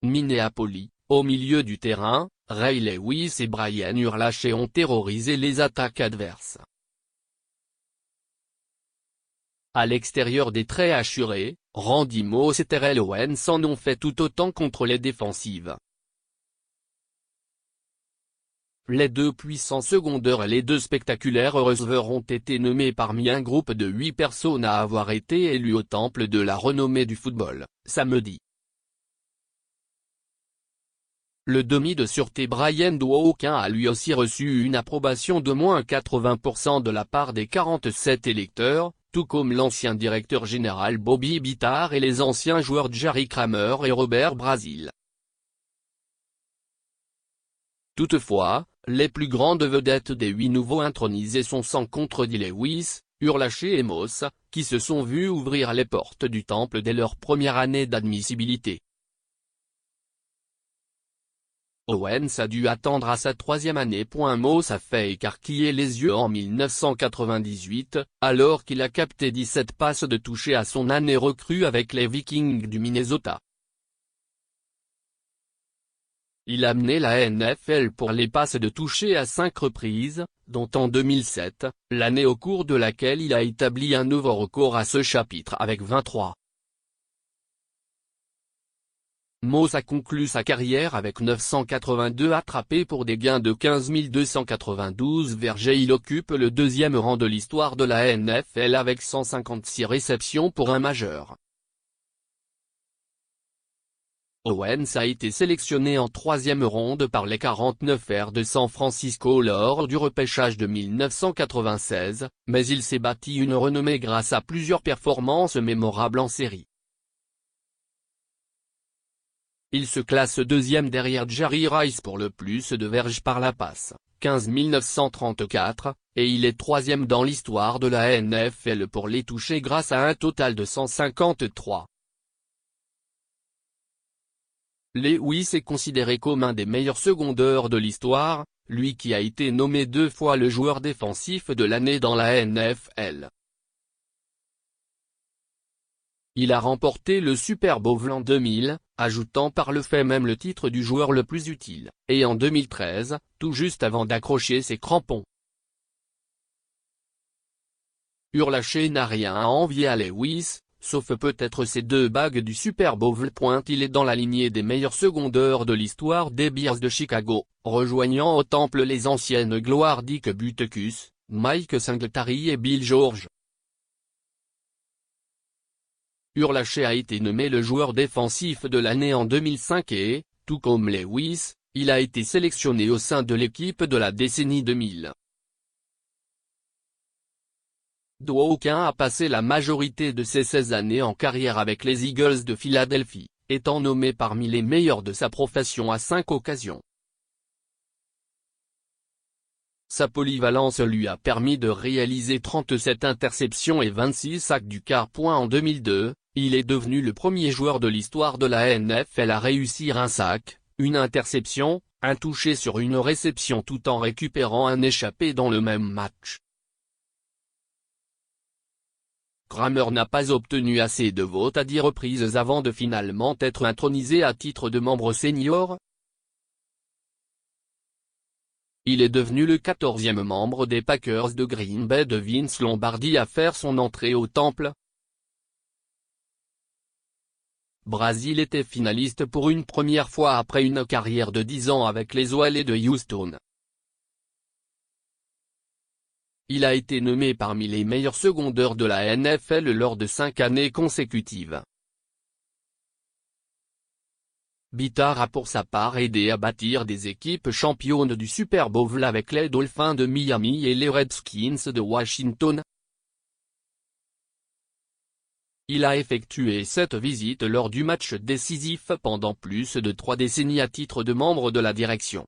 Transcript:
Minneapolis, au milieu du terrain, Ray Lewis et Brian Urlacher ont terrorisé les attaques adverses. À l'extérieur des traits assurés, Randy Moss et Terrell Owens en ont fait tout autant contre les défensives. Les deux puissants secondeurs et les deux spectaculaires receveurs ont été nommés parmi un groupe de 8 personnes à avoir été élus au temple de la renommée du football, samedi. Le demi de sûreté Brian Dwokin a lui aussi reçu une approbation de moins 80% de la part des 47 électeurs, tout comme l'ancien directeur général Bobby Bittard et les anciens joueurs Jerry Kramer et Robert Brazil. Toutefois, les plus grandes vedettes des 8 nouveaux intronisés sont sans contredit Lewis, Urlacher et Moss, qui se sont vus ouvrir les portes du temple dès leur première année d'admissibilité. Owens a dû attendre à sa 3e année. Moss a fait écarquiller les yeux en 1998, alors qu'il a capté 17 passes de toucher à son année recrue avec les Vikings du Minnesota. Il a mené la NFL pour les passes de toucher à 5 reprises, dont en 2007, l'année au cours de laquelle il a établi un nouveau record à ce chapitre avec 23. Moss a conclu sa carrière avec 982 attrapés pour des gains de 15 292 vergers. Il occupe le 2e rang de l'histoire de la NFL avec 156 réceptions pour un majeur. Owens a été sélectionné en 3e ronde par les 49ers de San Francisco lors du repêchage de 1996, mais il s'est bâti une renommée grâce à plusieurs performances mémorables en série. Il se classe 2e derrière Jerry Rice pour le plus de verges par la passe, 15 934, et il est 3e dans l'histoire de la NFL pour les touchés grâce à un total de 153. Lewis est considéré comme un des meilleurs secondeurs de l'histoire, lui qui a été nommé 2 fois le joueur défensif de l'année dans la NFL. Il a remporté le Super Bowl en 2000, ajoutant par le fait même le titre du joueur le plus utile, et en 2013, tout juste avant d'accrocher ses crampons. Urlacher n'a rien à envier à Lewis, sauf peut-être ses 2 bagues du Super Bowl. Il est dans la lignée des meilleurs secondeurs de l'histoire des Bears de Chicago, rejoignant au temple les anciennes gloires Dick Butkus, Mike Singletary et Bill George. Urlacher a été nommé le joueur défensif de l'année en 2005 et, tout comme Lewis, il a été sélectionné au sein de l'équipe de la décennie 2000. Dwokin a passé la majorité de ses 16 années en carrière avec les Eagles de Philadelphie, étant nommé parmi les meilleurs de sa profession à 5 occasions. Sa polyvalence lui a permis de réaliser 37 interceptions et 26 sacs du quart point en 2002, il est devenu le premier joueur de l'histoire de la NFL à réussir un sac, une interception, un touché sur une réception tout en récupérant un échappé dans le même match. Kramer n'a pas obtenu assez de votes à 10 reprises avant de finalement être intronisé à titre de membre senior. Il est devenu le 14e membre des Packers de Green Bay de Vince Lombardi à faire son entrée au temple. Brazil était finaliste pour une première fois après une carrière de 10 ans avec les Oilers de Houston. Il a été nommé parmi les meilleurs secondeurs de la NFL lors de 5 années consécutives. Bittard a pour sa part aidé à bâtir des équipes championnes du Super Bowl avec les Dolphins de Miami et les Redskins de Washington. Il a effectué 7 visites lors du match décisif pendant plus de 3 décennies à titre de membre de la direction.